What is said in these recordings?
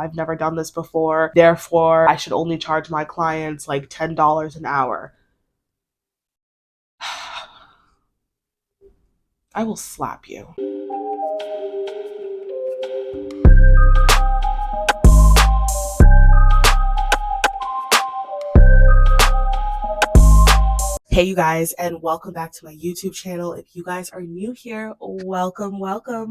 I've never done this before, therefore I should only charge my clients like $10 an hour. I will slap you. Hey you guys, and welcome back to my YouTube channel. If you guys are new here, welcome.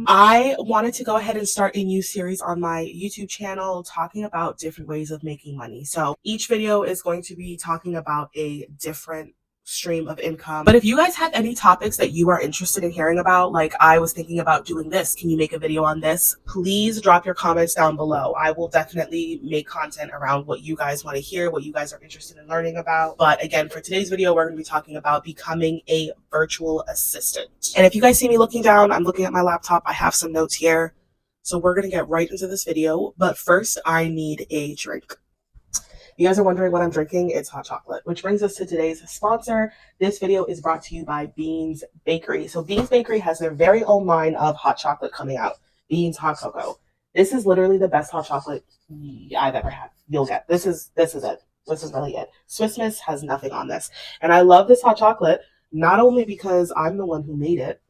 I wanted to go ahead and start a new series on my YouTube channel talking about different ways of making money. So each video is going to be talking about a different stream of income. But if you guys have any topics that you are interested in hearing about, like I was thinking about doing this, can you make a video on this? Please drop your comments down below. I will definitely make content around what you guys want to hear, what you guys are interested in learning about. But again, for today's video, we're going to be talking about becoming a virtual assistant. And if you guys see me looking down, I'm looking at my laptop. I have some notes here. So we're going to get right into this video. But first, I need a drink. You guys are wondering what I'm drinking. It's hot chocolate, which brings us to today's sponsor. This video is brought to you by Beans Bakery. So Beans Bakery has their very own line of hot chocolate coming out. Beans Hot Cocoa. This is literally the best hot chocolate I've ever had. You'll get. This is it. This is really it. Swiss Miss has nothing on this. And I love this hot chocolate, not only because I'm the one who made it,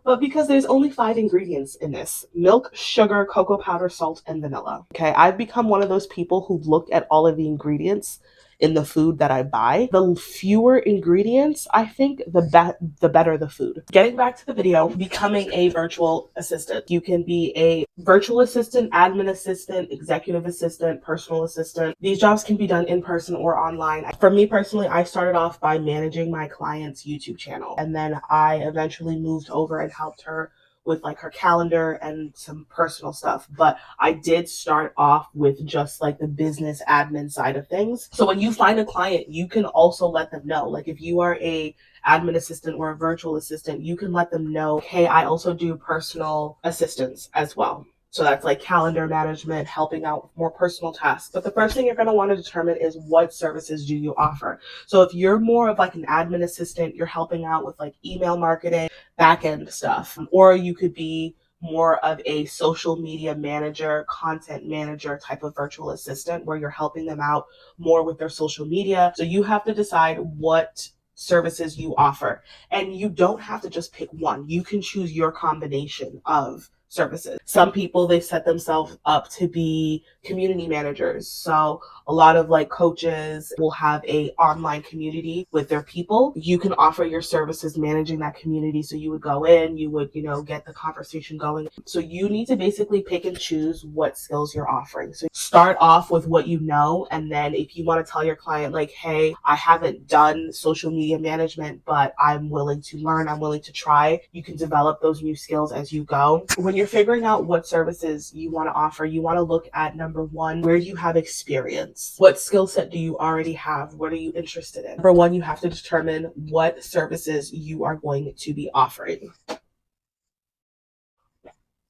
but because there's only 5 ingredients in this: milk, sugar, cocoa powder, salt, and vanilla. Okay, I've become one of those people who look at all of the ingredients in the food that I buy. The fewer ingredients, I think, the better the food. Getting back to the video, becoming a virtual assistant. You can be a virtual assistant, admin assistant, executive assistant, personal assistant. These jobs can be done in person or online. For me personally, I started off by managing my client's YouTube channel, and then I eventually moved over and helped her with like her calendar and some personal stuff. But I did start off with just like the business admin side of things. So when you find a client, you can also let them know, like if you are a admin assistant or a virtual assistant, you can let them know, hey, I also do personal assistance as well. So that's like calendar management, helping out with more personal tasks. But the first thing you're going to want to determine is what services do you offer. So if you're more of like an admin assistant, you're helping out with like email marketing, back-end stuff. Or you could be more of a social media manager, content manager type of virtual assistant where you're helping them out more with their social media. So you have to decide what services you offer. And you don't have to just pick one. You can choose your combination of services. Some people, they set themselves up to be community managers. So a lot of like coaches will have a online community with their people. You can offer your services managing that community. So you would go in, you would, get the conversation going. So you need to basically pick and choose what skills you're offering. So start off with what you know. And then if you want to tell your client like, hey, I haven't done social media management, but I'm willing to learn, I'm willing to try, you can develop those new skills as you go. When you're figuring out what services you want to offer, you want to look at number one, where do you have experience? What skill set do you already have? What are you interested in? Number one, you have to determine what services you are going to be offering.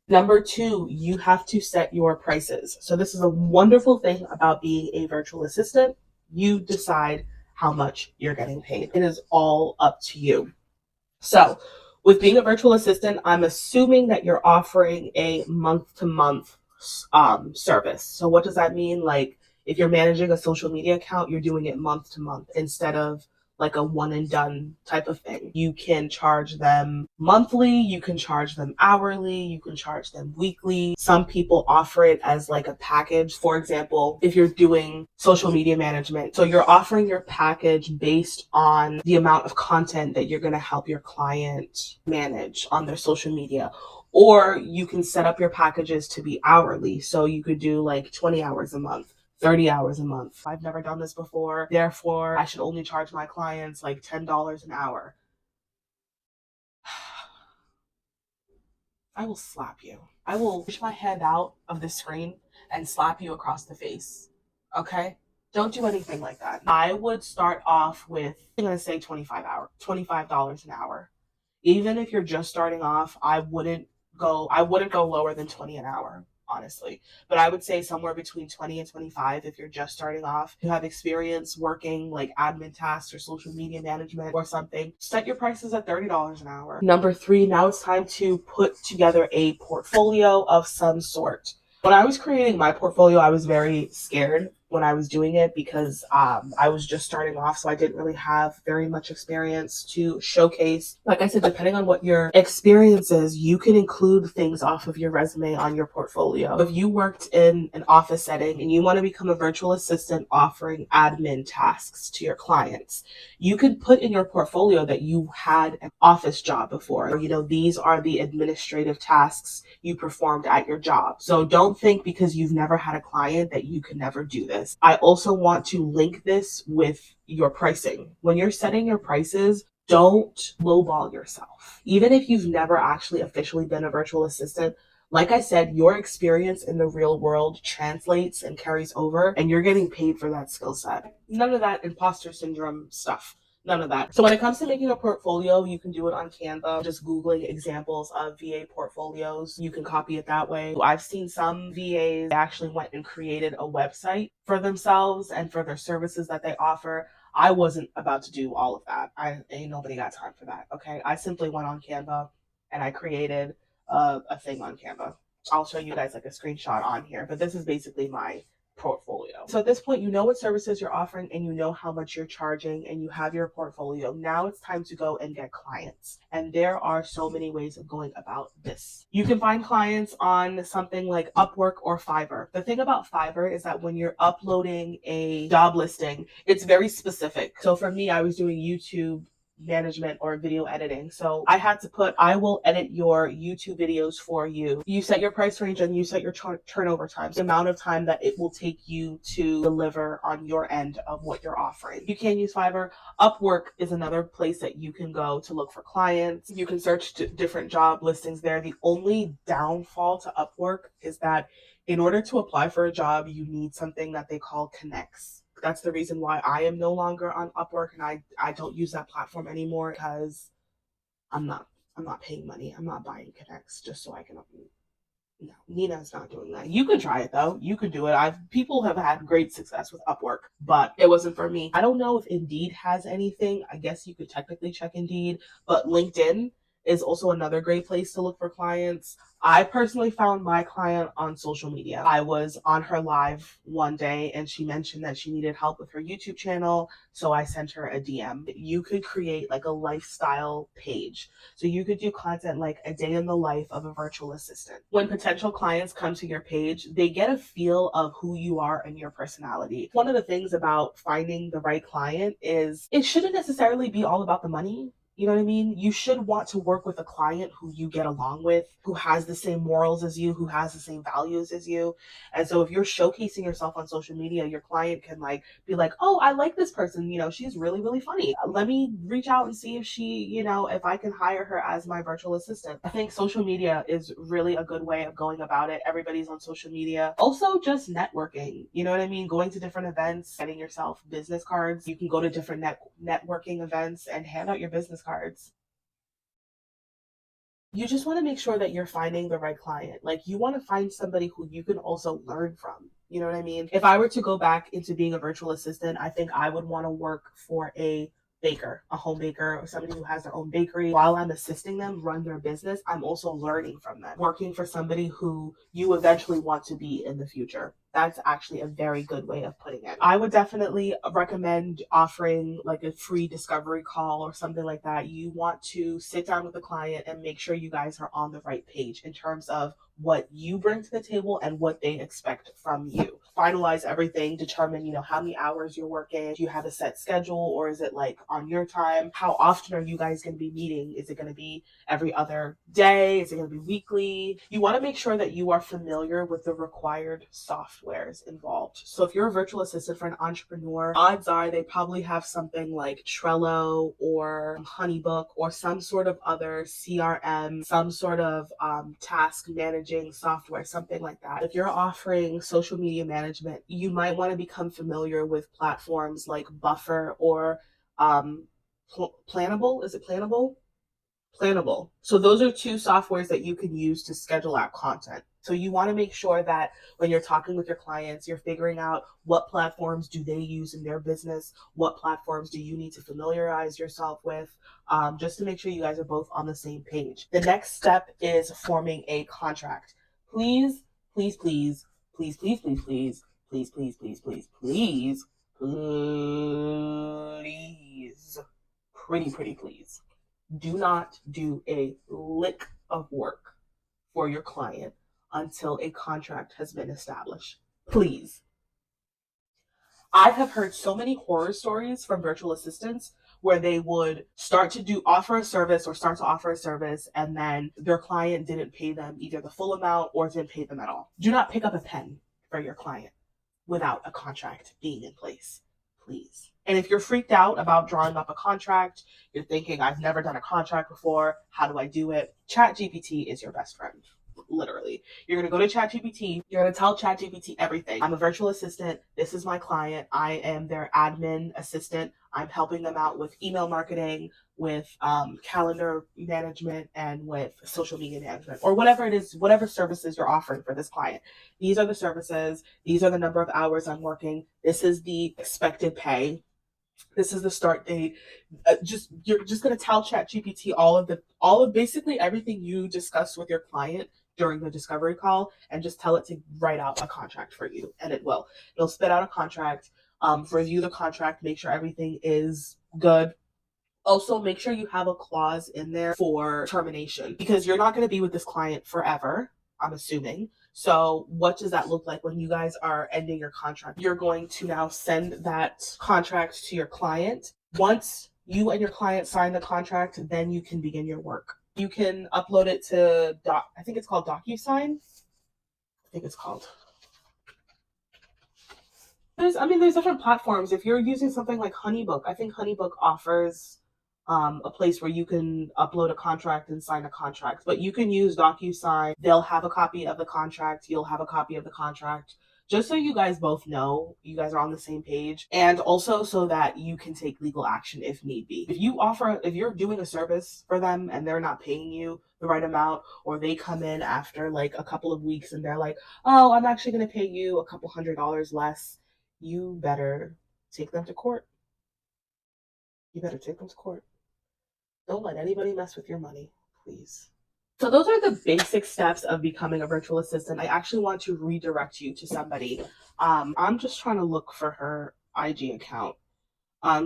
Number two, you have to set your prices. So this is a wonderful thing about being a virtual assistant. You decide how much you're getting paid. It is all up to you. So with being a virtual assistant, I'm assuming that you're offering a month-to-month service. So what does that mean? Like if you're managing a social media account, you're doing it month to month instead of like a one and done type of thing. You can charge them monthly, you can charge them hourly, you can charge them weekly. Some people offer it as like a package. For example, if you're doing social media management, so you're offering your package based on the amount of content that you're going to help your client manage on their social media. Or you can set up your packages to be hourly. So you could do like 20 hours a month, 30 hours a month. I've never done this before, therefore I should only charge my clients like $10 an hour. I will slap you. I will push my head out of the screen and slap you across the face. Okay? Don't do anything like that. I would start off with, I'm going to say $25 an hour. Even if you're just starting off, I wouldn't go lower than 20 an hour, honestly. But I would say somewhere between 20 and 25 if you're just starting off. If you have experience working like admin tasks or social media management or something, set your prices at $30 an hour. Number three, now it's time to put together a portfolio of some sort. When I was creating my portfolio, I was very scared when I was doing it because I was just starting off, so I didn't really have very much experience to showcase. Like I said, depending on what your experience is, you can include things off of your resume on your portfolio. If you worked in an office setting and you want to become a virtual assistant offering admin tasks to your clients, you could put in your portfolio that you had an office job before. You know, these are the administrative tasks you performed at your job. So don't think because you've never had a client that you can never do this. I also want to link this with your pricing. When you're setting your prices, don't lowball yourself. Even if you've never actually officially been a virtual assistant, like I said, your experience in the real world translates and carries over, and you're getting paid for that skill set. None of that imposter syndrome stuff. None of that. So when it comes to making a portfolio, you can do it on Canva. Just Googling examples of VA portfolios. You can copy it that way. I've seen some VAs actually went and created a website for themselves and for their services that they offer. I wasn't about to do all of that. I ain't nobody got time for that. Okay. I simply went on Canva and I created a thing on Canva. I'll show you guys like a screenshot on here, but this is basically my portfolio. So at this point, you know what services you're offering and you know how much you're charging and you have your portfolio. Now it's time to go and get clients. And there are so many ways of going about this. You can find clients on something like Upwork or Fiverr. The thing about Fiverr is that when you're uploading a job listing, it's very specific. So for me, I was doing YouTube management or video editing. So I had to put, I will edit your YouTube videos for you. You set your price range and you set your turnover time, the amount of time that it will take you to deliver on your end of what you're offering. You can use Fiverr. Upwork is another place that you can go to look for clients. You can search different job listings there. The only downfall to Upwork is that in order to apply for a job, you need something that they call connects. That's the reason why I am no longer on Upwork and I don't use that platform anymore because I'm not paying money. I'm not buying connects just so I can no, Nina's not doing that. You could try it though. You could do it. People have had great success with Upwork, but it wasn't for me. I don't know if Indeed has anything. I guess you could technically check Indeed, but LinkedIn is also another great place to look for clients. I personally found my client on social media. I was on her live one day and she mentioned that she needed help with her YouTube channel. So I sent her a DM. You could create like a lifestyle page. So you could do content like a day in the life of a virtual assistant. When potential clients come to your page, they get a feel of who you are and your personality. One of the things about finding the right client is it shouldn't necessarily be all about the money. You know what I mean? You should want to work with a client who you get along with, who has the same morals as you, who has the same values as you. And so if you're showcasing yourself on social media, your client can like be like, "Oh, I like this person, you know, she's really, really funny. Let me reach out and see if she, you know, if I can hire her as my virtual assistant." I think social media is really a good way of going about it. Everybody's on social media. Also just networking, you know what I mean? Going to different events, getting yourself business cards. You can go to different networking events and hand out your business cards. You just want to make sure that you're finding the right client. Like you want to find somebody who you can also learn from. You know what I mean? If I were to go back into being a virtual assistant, I think I would want to work for a baker, a home baker, or somebody who has their own bakery. While I'm assisting them run their business, I'm also learning from them. Working for somebody who you eventually want to be in the future. That's actually a very good way of putting it. I would definitely recommend offering like a free discovery call or something like that. You want to sit down with the client and make sure you guys are on the right page in terms of what you bring to the table and what they expect from you. Finalize everything, determine, you know, how many hours you're working. Do you have a set schedule or is it like on your time? How often are you guys going to be meeting? Is it going to be every other day? Is it going to be weekly? You want to make sure that you are familiar with the required softwares involved. So if you're a virtual assistant for an entrepreneur, odds are they probably have something like Trello or Honeybook or some sort of other CRM, some sort of task managing software, something like that. If you're offering social media management, you might want to become familiar with platforms like Buffer or Planable. Is it Planable? Plannable. So those are two softwares that you can use to schedule out content. So you want to make sure that when you're talking with your clients, you're figuring out what platforms do they use in their business, what platforms do you need to familiarize yourself with, just to make sure you guys are both on the same page. The next step is forming a contract. Please please, please, please, please, please, please, please, please, please, please, please, please, pretty please, do not do a lick of work for your client until a contract has been established. Please. I have heard so many horror stories from virtual assistants where they would start to offer a service or start to offer a service, and then their client didn't pay them either the full amount or didn't pay them at all. Do not pick up a pen for your client without a contract being in place, please. And if you're freaked out about drawing up a contract, you're thinking, I've never done a contract before, how do I do it? ChatGPT is your best friend. Literally, you're going to go to ChatGPT. You're going to tell ChatGPT everything. I'm a virtual assistant. This is my client. I am their admin assistant. I'm helping them out with email marketing, with calendar management, and with social media management, or whatever it is, whatever services you're offering for this client. These are the services. These are the number of hours I'm working. This is the expected pay. This is the start date. You're just going to tell ChatGPT all of basically everything you discussed with your client during the discovery call, and just tell it to write out a contract for you, and it'll spit out a contract. Review the contract, make sure everything is good. Also, make sure you have a clause in there for termination, because you're not going to be with this client forever, I'm assuming. So what does that look like when you guys are ending your contract? You're going to now send that contract to your client. Once you and your client sign the contract, then you can begin your work. You can upload it to I think it's called DocuSign. I think it's called. There's different platforms. If you're using something like HoneyBook, I think HoneyBook offers a place where you can upload a contract and sign a contract. But you can use DocuSign. They'll have a copy of the contract. You'll have a copy of the contract. Just so you guys both know, you guys are on the same page, and also so that you can take legal action if need be. If you're doing a service for them and they're not paying you the right amount, or they come in after like a couple of weeks and they're like, oh, I'm actually going to pay you a couple $100 less, you better take them to court. You better take them to court. Don't let anybody mess with your money, please. So those are the basic steps of becoming a virtual assistant. I actually want to redirect you to somebody. I'm just trying to look for her IG account.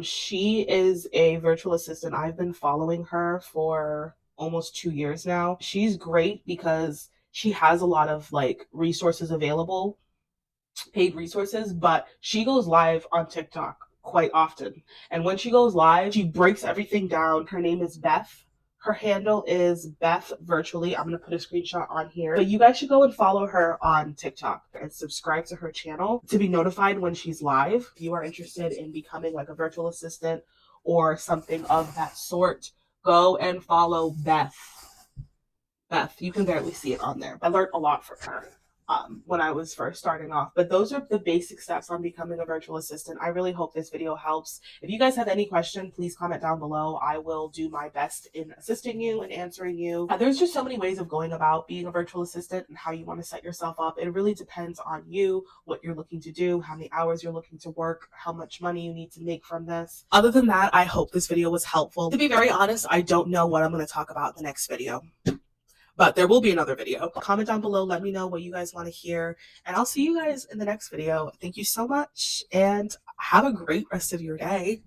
She is a virtual assistant. I've been following her for almost 2 years now. She's great because she has a lot of like resources available, paid resources, but she goes live on TikTok quite often. And when she goes live, she breaks everything down. Her name is Beth. Her handle is Beth Virtually. I'm going to put a screenshot on here. But you guys should go and follow her on TikTok and subscribe to her channel to be notified when she's live. If you are interested in becoming like a virtual assistant or something of that sort, go and follow Beth. Beth, you can barely see it on there. I learned a lot from her when I was first starting off. But those are the basic steps on becoming a virtual assistant. I really hope this video helps. If you guys have any question, please comment down below. I will do my best in assisting you and answering you. There's just so many ways of going about being a virtual assistant and how you want to set yourself up. It really depends on you, what you're looking to do, how many hours you're looking to work, how much money you need to make from this. Other than that, I hope this video was helpful. To be very honest, I don't know what I'm going to talk about in the next video, but there will be another video. Comment down below, let me know what you guys want to hear, and I'll see you guys in the next video. Thank you so much, and have a great rest of your day.